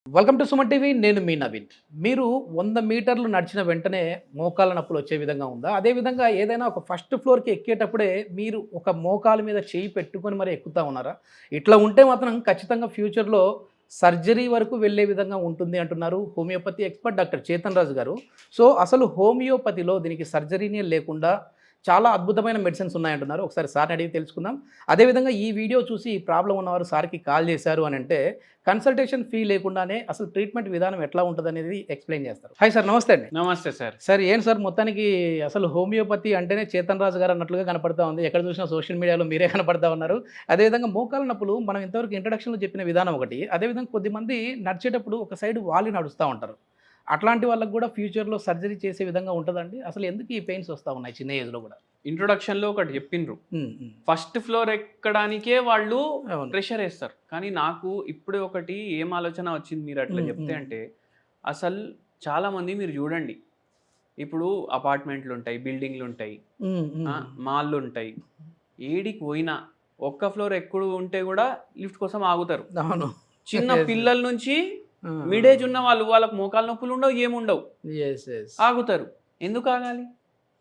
Welcome to Suman TV. నేను మీ నవీన్. మీరు 100 మీటర్లు నడిచిన వెంటనే మోకాళ్ళ నొప్పులు వచ్చే విధంగా ఉందా? అదేవిధంగా ఏదైనా ఒక ఫస్ట్ ఫ్లోర్‌కి ఎక్కేటప్పుడే మీరు ఒక మోకాలు మీద చెయ్యి పెట్టుకొని మరి ఎక్కుతా ఉన్నారా? ఇట్లా ఉంటే మాత్రం ఖచ్చితంగా ఫ్యూచర్‌లో సర్జరీ వరకు వెళ్ళే విధంగా ఉంటుంది అంటున్నారు హోమియోపతి ఎక్స్‌పర్ట్ డాక్టర్ చేతన్ రాజు గారు. సో, అసలు హోమియోపతిలో దీనికి సర్జరీనే లేకుండా చాలా అద్భుతమైన మెడిసిన్స్ ఉన్నాయంటున్నారు. ఒకసారి సార్‌ని అడిగి తెలుసుకుందాం. అదేవిధంగా ఈ వీడియో చూసి ఈ ప్రాబ్లమ్ ఉన్నవారు సార్‌కి కాల్ చేశారు అనంటే కన్సల్టేషన్ ఫీ లేకుండానే అసలు ట్రీట్మెంట్ విధానం ఎట్లా ఉంటదనేది ఎక్స్‌ప్లెయిన్ చేస్తారు. హాయ్ సార్, నమస్తే అండి. నమస్తే సార్. సార్ ఏంటి సార్ మొత్తానికి అసలు హోమియోపతి అంటేనే చేతన్ రాజు గారు అన్నట్లుగా కనపడతా ఉంది. ఎక్కడ చూసినా సోషల్ మీడియాలో మీరే కనపడతా ఉన్నారు. అదేవిధంగా మోకాళ్ళ నొప్పులు మనం ఇంతవరకు ఇంట్రడక్షన్‌లో చెప్పిన విధానం ఒకటి. అదేవిధంగా కొద్దిమంది నడిచేటప్పుడు ఒక సైడ్ వాలి నడుస్తా ఉంటారు. అట్లాంటి వాళ్ళకి కూడా ఫ్యూచర్‌లో సర్జరీ చేసే విధంగా ఉంటదండి? అసలు ఎందుకు ఈ పెయిన్స్ వస్తా ఉన్నాయి చిన్న ఏజ్‌లో కూడా? ఇంట్రొడక్షన్‌లో ఒకటి చెప్పిండ్రు. హ్మ్. హ్మ్. ఫస్ట్ ఫ్లోర్ ఎక్కడానికే వాళ్ళు అవును. ప్రెషర్ ఏస్తారు. కానీ నాకు ఇప్పుడే ఒకటి ఏం ఆలోచన వచ్చింది మీరు అట్లా హ్మ్. చెప్తే హ్మ్. అంటే, అసలు చాలామంది మీరు చూడండి. ఇప్పుడు అపార్ట్మెంట్లుంటాయి, బిల్డింగ్లుంటాయి, హ్మ్. హ్మ్. మాల్లుంటాయి. ఏడికి పోయినా ఒక్క ఫ్లోర్ ఎక్కుడు ఉంటే కూడా లిఫ్ట్ కోసం ఆగుతారు. అవును. చిన్న యెస్. పిల్లల నుంచి ఆ! మిడ్ ఏజ్ ఉన్న వాళ్ళకి మోకాలు నొప్పులు ఉండవు, ఏముండవు. యెస్. యెస్. ఆగుతారు. ఎందుకు ఆగాలి?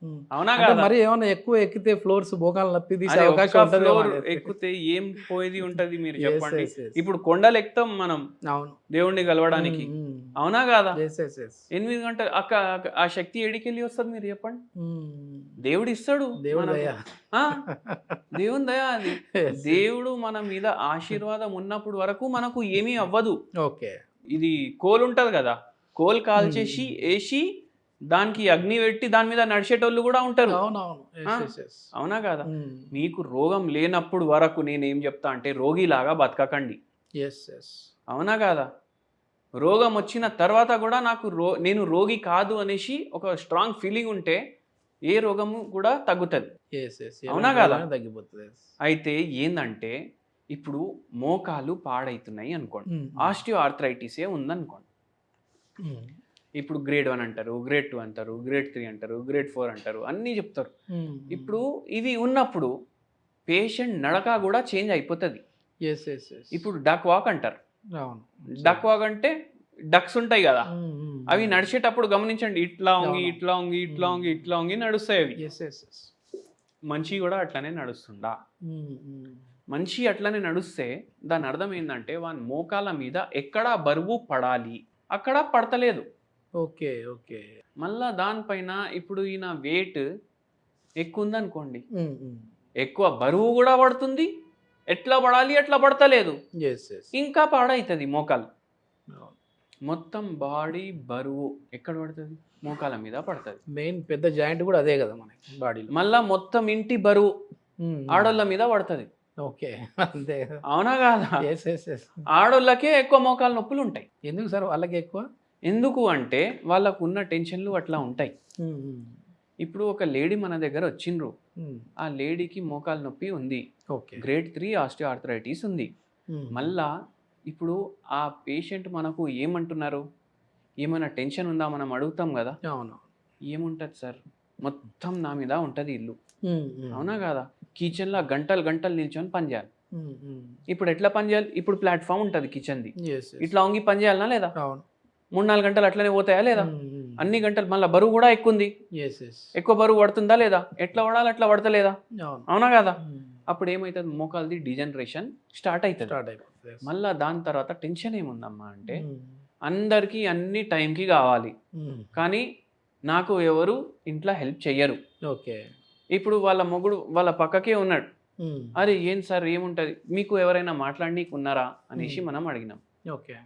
హ్మ్. అవునా అంటే కాదా? మరి ఏమన్నా ఎక్కువ ఎక్కితే ఫ్లోర్స్ మోకాలు నొప్పి తీసే అరే అవకాశం ఒక్క ఉంటదేమో ఫ్లోర్ అనేసి. ఎక్కితే ఏం పోయేది ఉంటది మీరు యెస్. చెప్పండి. యెస్. యెస్. ఇప్పుడు కొండలు ఎక్కుతాం మనం అవును. దేవుణ్ణి హ్మ్. కలవడానికి. హ్మ్. అవునా కాదా? యెస్. యెస్. యెస్. 8 గంటలు ఆ శక్తి ఏడికెళ్ళి వస్తది మీరు చెప్పండి. హ్మ్. దేవుడు ఇస్తాడు దేవుడి మనకు. దయ. ఆ! దేవుని దయ అది. యెస్. యెస్. దేవుడు మన మీద ఆశీర్వాదం ఉన్నప్పుడు వరకు మనకు ఏమీ అవ్వదు. ఓకే. ఇది కోల్ ఉంటది కదా! కోల్ కాల్చేసి హ్మ్. ఏసి దానికి అగ్ని పెట్టి దాని మీద నడిచేటోళ్ళు కూడా ఉంటారు. అవునవును. ఆ! యెస్. యెస్. యెస్. అవునా కాదా? హ్మ్. మీకు రోగం లేనప్పుడు వరకు నేనేం చెప్తా అంటే రోగిలాగా బతకకండి. యెస్. యెస్. అవునా కాదా? రోగం వచ్చిన తర్వాత కూడా నేను రోగి కాదు అనేసి ఒక స్ట్రాంగ్ ఫీలింగ్ ఉంటే ఏ రోగము కూడా తగ్గుతది. యెస్. యెస్. అవునా ఎలాంటి కాదా? రోగమైనా తగ్గిపోతది. యెస్. అయితే ఏందంటే ఇప్పుడు మోకాలు పాడైతున్నాయి అనుకోండి. హ్మ్. హ్మ్. ఆస్టియో ఆర్థరైటిసే ఉందనుకోండి. హ్మ్. ఇప్పుడు గ్రేడ్ 1 అంటారు, గ్రేడ్ 2 అంటారు, గ్రేడ్ 3 అంటారు, గ్రేడ్ 4 అంటారు అన్నీ చెప్తారు. హ్మ్. హ్మ్. ఇప్పుడు ఇవి ఉన్నప్పుడు పేషెంట్ నడక కూడా చేంజ్ అయిపోతది. యెస్. యెస్. యెస్. ఇప్పుడు డక్ వాక్ అంటారు. అవును. డక్ వాక్ అంటే డక్స్ ఉంటాయి గదా! హ్మ్. హ్మ్. అవి హ్మ్. నడిచేటప్పుడు గమనించండి. ఇట్లా వంగి, అవును. ఇట్లా వంగి, ఇట్లా వంగి, హ్మ్. ఇట్లా వంగి నడుస్తాయి అవి. యెస్. యెస్. యెస్. మనిషి గూడా అట్లనే నడుస్తుండా? హ్మ్. హ్మ్. మనిషి అట్లనే నడుస్తే దాని అర్థం ఏందంటే వాని మోకాళ్ళ మీద ఎక్కడ బరువు పడాలి. అక్కడ పడతలేదు. ఓకే. ఓకే. మళ్ళా దానిపైన ఇప్పుడు ఈయన వెయిట్ ఎక్కువుందనుకోండి. హ్మ్. హ్మ్. ఎక్కువ బరువు గూడా పడుతుంది. ఎట్లా పడాలి అట్లా పడతలేదు. యెస్. యెస్. ఇంకా పాడైతది మోకాలు. అవును. మొత్తం బాడీ బరువు ఎక్కడ పడతది? మోకాళ్ళ మీద పడతది. మెయిన్ పెద్ద జాయింట్ గూడా అదే గదా మనకి బాడీలో. మళ్ళా మొత్తం ఇంటి బరువు హ్మ్. హ్మ్. ఆడోళ్ళ మీద పడతది. ఓకే. అంతే గదా! అవునా కాదా? యెస్. యెస్. యెస్. ఆడోళ్ళకే ఎక్కువ మోకాలు నొప్పులుంటాయి. ఎందుకు సార్ వాళ్ళకి ఎక్కువ? ఎందుకు అంటే వాళ్ళకున్న టెన్షన్‌లు అట్లా ఉంటాయి. హ్మ్. హ్మ్. ఇప్పుడు ఒక లేడీ మన దగ్గర వచ్చిండ్రు. హ్మ్. ఆ లేడీకి మోకాలు నొప్పి ఉంది. ఓకే. గ్రేడ్ 3 ఆస్టియోఆర్థరైటిస్ ఉంది. హ్మ్. మళ్ళా ఇప్పుడు ఆ పేషెంట్ మనకు ఏమంటున్నారు? ఏమైనా టెన్షన్ ఉందా? మనం అడుగుతాం గదా! అవును. ఏముంటది సార్? మొత్తం నా మీద ఉంటది ఇల్లు. హ్మ్. హ్మ్. అవునా కాదా? కిచెన్‌లో గంటలు గంటలు నిల్చొని పని చేయాలి. హ్మ్. హ్మ్. ఇప్పుడు ఎట్లా పని చేయాలి? ఇప్పుడు ప్లాట్‌ఫార్మ్ ఉంటది కిచెన్‌ది. యెస్. యెస్. ఇట్లా వంగి పని చేయాలనా లేదా? అవును. 3, 4 గంటలు అట్లనే పోతాయా లేదా? హ్మ్. హ్మ్. అన్ని గంటలు మళ్ళా బరువు కూడా ఎక్కువుంది. యెస్. యెస్. ఎక్కువ బరువు పడుతుందా లేదా? ఎట్లా పడాలి అట్లా పడతలేదా? అవును. అవునా కాదా? హ్మ్. అప్పుడు ఏమైతది? మోకాలిది డీజనరేషన్ స్టార్ట్ అయితది. స్టార్ట్ అయిపోతది. యెస్. మళ్ళా దాని తర్వాత టెన్షన్ ఏముందమ్మా అంటే హ్మ్. అందరికీ అన్ని టైంకి కావాలి. హ్మ్. కానీ నాకు ఎవరు ఇంట్లో హెల్ప్ చెయ్యరు. ఓకే. ఇప్పుడు వాళ్ళ మొగుడు వాళ్ళ పక్కకే ఉన్నాడు. హ్మ్. అరే! ఏం సార్ ఏముంటది? మీకు ఎవరైనా మాట్లాడనీకి ఉన్నారా? అనేసి హ్మ్. మనం అడిగినాం. ఓకే.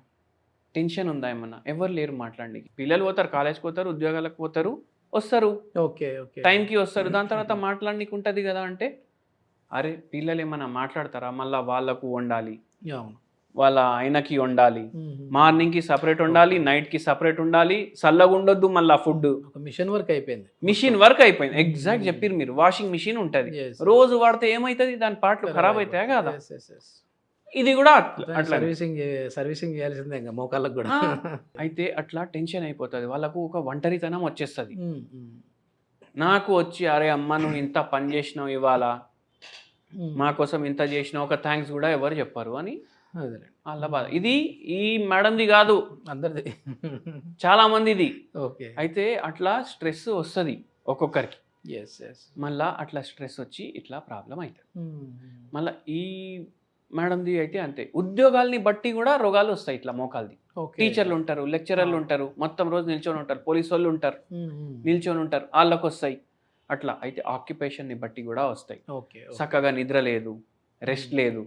టెన్షన్ ఉందా ఏమన్నా? ఎవ్వరు లేరు మాట్లాడనీకి. పిల్లలు పోతారు, కాలేజ్‌కి పోతారు, ఉద్యోగాలకు పోతారు, వస్తారు. ఓకే. ఓకే. టైంకి వస్తారు. దాని తర్వాత మాట్లాడనీకి ఉంటది గదా! అంటే, అరే! పిల్లలేమన్నా మాట్లాడతారా? మళ్ళా వాళ్ళకు వండాలి. అవును. వాళ్ళ ఆయనకి వండాలి. హుహు. మార్నింగ్‌కి సెపరేట్ వండాలి. ఓకే. నైట్‌కి సెపరేట్ వండాలి. సల్లగుండొద్దు మళ్ళా ఫుడ్డు. ఒక మిషన్ వర్క్ అయిపోయింది మొత్తం. మిషన్ వర్క్ అయిపోయింది. హ్మ్. ఎగ్జాక్ట్ హ్మ్. చెప్పిర్రు మీరు. వాషింగ్ మిషన్ ఉంటది. యెస్. యెస్. రోజు వాడితే ఏమైతది? దాని పార్ట్‌లు ఖరాబ్ ఖరాబ్ అయితాయా అయిపోతది. కాదా? యెస్. యెస్. యెస్. ఇది గూడా మొత్తానికి అట్లనే. సర్వీసింగ్ చేయాల్సిందే ఇంగ మోకాళ్ళకి గూడా. ఆ! అయితే అట్లా టెన్షన్ అయిపోతది. వాళ్ళకు ఒక ఒంటరితనం వచ్చేస్తది. హ్మ్. హ్మ్. నాకు వచ్చి "అరే అమ్మ! నువ్వు ఇంత పని జేసినావు ఇవాళ. హ్మ్. మా కోసం ఇంత జేసినావు. ఒక థాంక్స్ గూడా ఎవరు చెప్పరు" అని అదేలేండి. వాళ్ళ బాధ ఇది ఈ మేడంది కాదు, అందరిది. చాలా మందిది. ఓకే. అయితే అట్లా స్ట్రెస్ వస్తుంది ఒక్కొక్కరికి, ఎస్ ఎస్. మళ్ళా అట్లా స్ట్రెస్ వచ్చి ఇట్లా ప్రాబ్లం అవుతుంది. మళ్ళీ ఈ మేడంది అయితే అంతే, ఉద్యోగాల్ని బట్టి కూడా రోగాలు వస్తాయి ఇట్లా మోకాల్ది. టీచర్లు ఉంటారు, లెక్చరర్లు ఉంటారు, మొత్తం రోజు నిల్చొని ఉంటారు, పోలీసు వాళ్ళు ఉంటారు, నిల్చొని ఉంటారు, వాళ్ళకు వస్తాయి అట్లా. అయితే ఆక్యుపేషన్ని బట్టి కూడా వస్తాయి. చక్కగా నిద్ర లేదు, రెస్ట్ లేదు,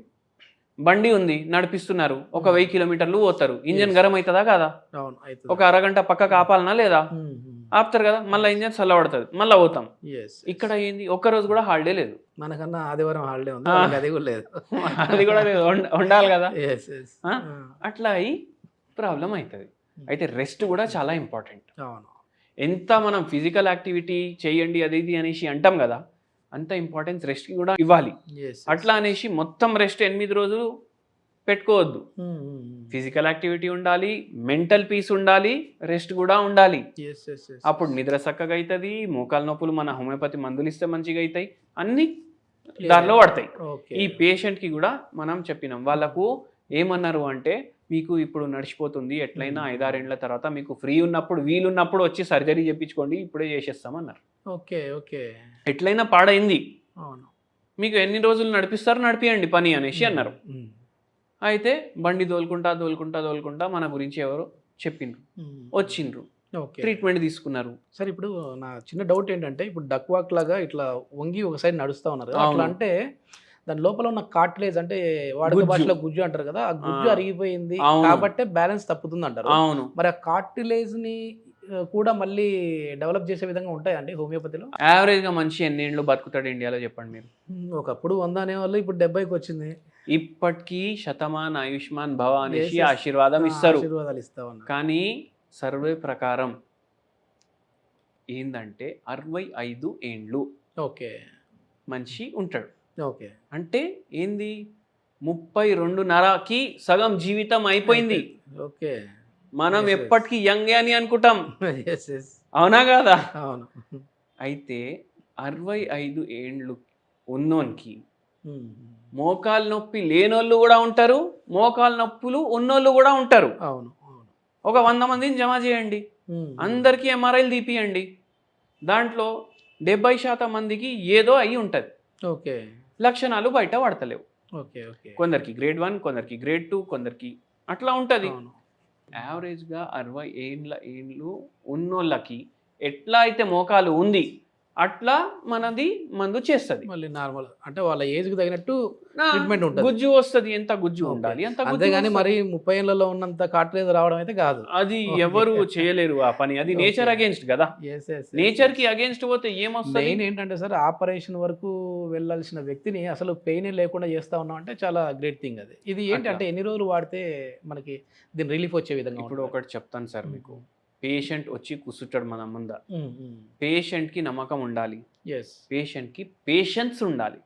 బండి ఉంది నడిపిస్తున్నారు, ఒక 1000 కిలోమీటర్లు పోతారు, ఇంజన్ గరం అవుతుందా కాదా, ఒక అరగంట పక్కకు ఆపాలనా లేదా, ఆపుతారు కదా, మళ్ళీ ఇంజన్ చల్లబడుతుంది, మళ్ళీ పోతాం. ఇక్కడ ఏంది ఒక్కరోజు కూడా హాలిడే లేదు, మనకన్నా ఆదివారం హాలిడే ఉంది, అది కూడా లేదు. అది కూడా లేదు, ఉండాలి కదా. అట్లా అయి ప్రాబ్లం అవుతుంది. అయితే రెస్ట్ కూడా చాలా ఇంపార్టెంట్. ఎంత మనం ఫిజికల్ యాక్టివిటీ చేయండి అది ఇది అనేసి అంటాం కదా, అంత ఇంపార్టెన్స్ రెస్ట్కి కూడా ఇవ్వాలి. అట్లా అనేసి మొత్తం రెస్ట్ 8 రోజులు పెట్టుకోవద్దు. ఫిజికల్ యాక్టివిటీ ఉండాలి, మెంటల్ పీస్ ఉండాలి, రెస్ట్ కూడా ఉండాలి. అప్పుడు నిద్ర చక్కగా అవుతుంది, మోకాలు నొప్పులు మన హోమియోపతి మందులు ఇస్తే మంచిగా అవుతాయి, అన్ని దారిలో పడతాయి. ఈ పేషెంట్కి కూడా మనం చెప్పినాం, వాళ్ళకు ఏమన్నారు అంటే, మీకు ఇప్పుడు నడిచిపోతుంది, ఎట్లయినా 5-6 ఏళ్ల తర్వాత మీకు ఫ్రీ ఉన్నప్పుడు వీలున్నప్పుడు వచ్చి సర్జరీ చేయించుకోండి, ఇప్పుడే చేసేస్తామన్నారు. Okay okay. ఎట్లయినా పాడైంది, మీకు ఎన్ని రోజులు నడిపిస్తారో నడిపియండి పని అనేసి అన్నారు. అయితే బండి దోలుకుంటా మన గురించి ఎవరో చెప్పిండ్రు, వచ్చిండ్రు, ట్రీట్మెంట్ తీసుకున్నారు. సరే, ఇప్పుడు నా చిన్న డౌట్ ఏంటంటే, ఇప్పుడు డక్ వాక్ లాగా ఇట్లా వంగి ఒక సైడ్ నడుస్తా ఉన్నారు, అట్లా అంటే దాని లోపల ఉన్న కార్టిలేజ్ అంటే వాడుక భాషలో గుజ్జు అంటారు కదా, ఆ గుజ్జు అరిగిపోయింది కాబట్టి బ్యాలెన్స్ తప్పుతుంది అంటారు. అవును. మరి ఆ కార్టిలేజ్ ని కూడా మళ్ళీ డెవలప్ చేసే విధంగా ఉంటాయండి హోమియోపతిలో? యావరేజ్ గా మనిషి ఎన్ని ఏళ్ళు బతుకుతాడు ఇండియాలో చెప్పండి మీరు? ఒకప్పుడు 100 అనేవాళ్ళు, ఇప్పుడు 70కి వచ్చింది. ఇప్పటికీ శతమాన్ ఆయుష్మాన్ భవ అనేసి ఆశీర్వాదం ఇస్తారు, ఆశీర్వాదాలు ఇస్తా ఉన్నారు. కానీ సర్వే ప్రకారం ఏందంటే 65 ఏండ్లు ఓకే మనిషి ఉంటాడు. ఓకే, అంటే ఏంది, 32.5కి సగం జీవితం అయిపోయింది. ఓకే, మనం ఎప్పటికీ యంగ్ అని అనుకుంటాం, అవునా కాదా? అవును. అయితే 65 ఏండ్లు ఉన్నోనికి మోకాలు నొప్పి లేనోళ్ళు కూడా ఉంటారు, మోకాలు నొప్పులు ఉన్నోళ్ళు కూడా ఉంటారు. అవును. ఒక 100 మందిని జమ చేయండి, అందరికీ ఎంఆర్ఐలు తీపియండి, దాంట్లో 70% మందికి ఏదో అయి ఉంటుంది. ఓకే, లక్షణాలు బయట పడతలేవు. Okay okay. కొందరికి గ్రేడ్ 1, కొందరికి గ్రేడ్ 2, కొందరికి అట్లా ఉంటుంది. యావరేజ్గా 60 ఏండ్లు ఉన్నోళ్ళకి ఎట్లా అయితే మోకాలు ఉంది అట్లా మనది మందు చేస్తుంది. మళ్ళీ నార్మల్ అంటే వాళ్ళ ఏజ్కి తగినట్టు ట్రీట్మెంట్ ఉంటుంది. గుజ్జు వస్తుంది, ఎంత గుజ్జు ఉండాలి అంత గుజ్జు. కానీ మరి 30 ఏళ్లలో ఉన్నంత కార్టిలేజ్ రావడం అయితే కాదు, అది ఎవరు చేయలేరు ఆ పని, అది నేచర్ అగేన్స్ట్ కదా. నేచర్ కి అగేన్స్ట్ పోతే ఏమొస్తుంది? మెయిన్ ఏంటంటే సార్, ఆపరేషన్ వరకు వెళ్ళాల్సిన వ్యక్తిని అసలు పెయిన్ లేకుండా చేస్తా ఉన్నాం అంటే చాలా గ్రేట్ థింగ్. అది ఇది ఏంటంటే ఎన్ని రోజులు వాడితే మనకి దీని రిలీఫ్ వచ్చే విధంగా? ఇప్పుడు ఒకటి చెప్తాను సార్ మీకు, పేషెంట్ వచ్చి కూర్చుంటాడు మన ముంద, పేషెంట్కి నమ్మకం ఉండాలి, పేషెంట్కి పేషెన్స్ ఉండాలి.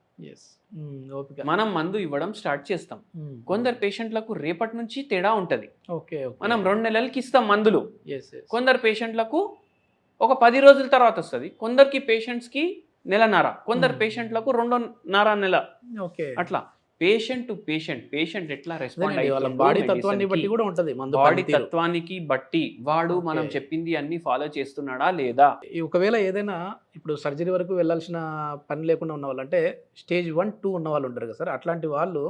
మనం మందు ఇవ్వడం స్టార్ట్ చేస్తాం, కొందరు పేషెంట్లకు రేపటి నుంచి తేడా ఉంటుంది, మనం 2 నెలలకి ఇస్తాం మందులు, కొందరు పేషెంట్లకు ఒక 10 రోజుల తర్వాత వస్తుంది, కొందరికి పేషెంట్స్కి 1.5 నెల, కొందరు పేషెంట్లకు 2.5 నెల. అట్లా పేషెంట్ టు పేషెంట్ ఎట్లా రెస్పాండ్ అయ్యాలి, బాడీ తత్వాన్ని బట్టి కూడా ఉంటుంది. బాడీ తత్వానికి బట్టి వాడు మనం చెప్పింది అన్ని ఫాలో చేస్తున్నాడా లేదా. ఒకవేళ ఏదైనా ఇప్పుడు సర్జరీ వరకు వెళ్ళాల్సిన పని లేకుండా ఉన్న వాళ్ళు, అంటే స్టేజ్ 1, 2 ఉన్న వాళ్ళు ఉంటారు కదా సార్, అట్లాంటి వాళ్ళు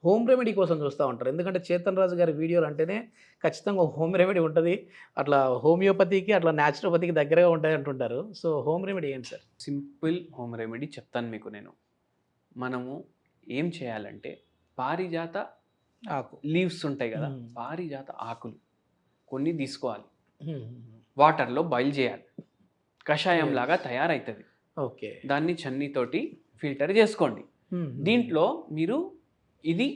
హోమ్ రెమెడీ కోసం చూస్తూ ఉంటారు. ఎందుకంటే చేతన్ రాజు గారి వీడియోలు అంటేనే ఖచ్చితంగా హోమ్ రెమెడీ ఉంటుంది, అట్లా హోమియోపతికి అట్లా న్యాచురోపతికి దగ్గరగా ఉంటాయి అంటుంటారు. సో హోమ్ రెమెడీ ఏంటి సార్? సింపుల్ హోమ్ రెమెడీ చెప్తాను మీకు నేను. మనము ఏం చేయాలంటే, పారిజాత ఆకు లీవ్స్ ఉంటాయి కదా, పారిజాత ఆకులు కొన్ని తీసుకోవాలి, వాటర్లో బాయిల్ చేయాలి, కషాయం లాగా తయారవుతుంది. ఓకే, దాన్ని చన్నీతోటి ఫిల్టర్ చేసుకోండి. దీంట్లో మీరు ఇది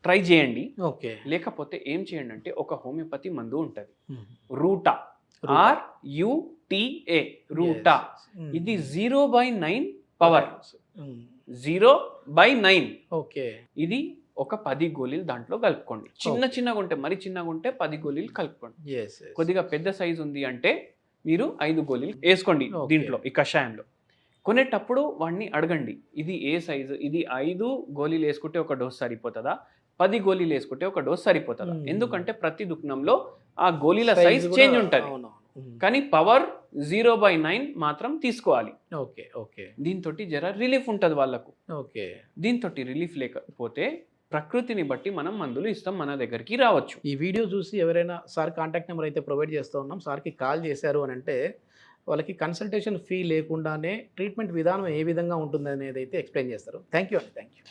ట్రై చేయండి. ఓకే, లేకపోతే ఏం చేయండి అంటే, ఒక హోమియోపతి మందు ఉంటుంది రూటా, RUTA, రూటా. ఇది 0/9 పవర్, 0/9. ఓకే, ఇది ఒక 10 గోళీలు దాంట్లో కలుపుకోండి. చిన్నగా ఉంటే, మరి చిన్నగా ఉంటే 10 గోళీలు కలుపుకోండి. కొద్దిగా పెద్ద సైజు ఉంది అంటే మీరు 5 గోళీలు వేసుకోండి దీంట్లో, ఈ కషాయంలో. కొనేటప్పుడు వాడిని అడగండి, ఇది ఏ సైజు, ఇది 5 గోళీలు వేసుకుంటే ఒక డోస్ సరిపోతుందా, 10 గోళీలు వేసుకుంటే ఒక డోస్ సరిపోతుందా. ఎందుకంటే ప్రతి దుకాణంలో ఆ గోళీల సైజ్ చేంజ్ ఉంటుంది, కానీ పవర్ 0/9 మాత్రం తీసుకోవాలి. Okay okay. దీంతో జర రిలీఫ్ ఉంటుంది వాళ్ళకు. ఓకే. దీంతో రిలీఫ్ లేకపోతే ప్రకృతిని బట్టి మనం మందులు ఇస్తాం, మన దగ్గరికి రావచ్చు. ఈ వీడియో చూసి ఎవరైనా సార్ కాంటాక్ట్ నెంబర్ అయితే ప్రొవైడ్ చేస్తూ ఉన్నాం, సార్కి కాల్ చేశారు అని అంటే వాళ్ళకి కన్సల్టేషన్ ఫీ లేకుండానే ట్రీట్మెంట్ విధానం ఏ విధంగా ఉంటుంది అనేది అయితే ఎక్స్ప్లెయిన్ చేస్తారు. థ్యాంక్ యూ అండి. Thank you.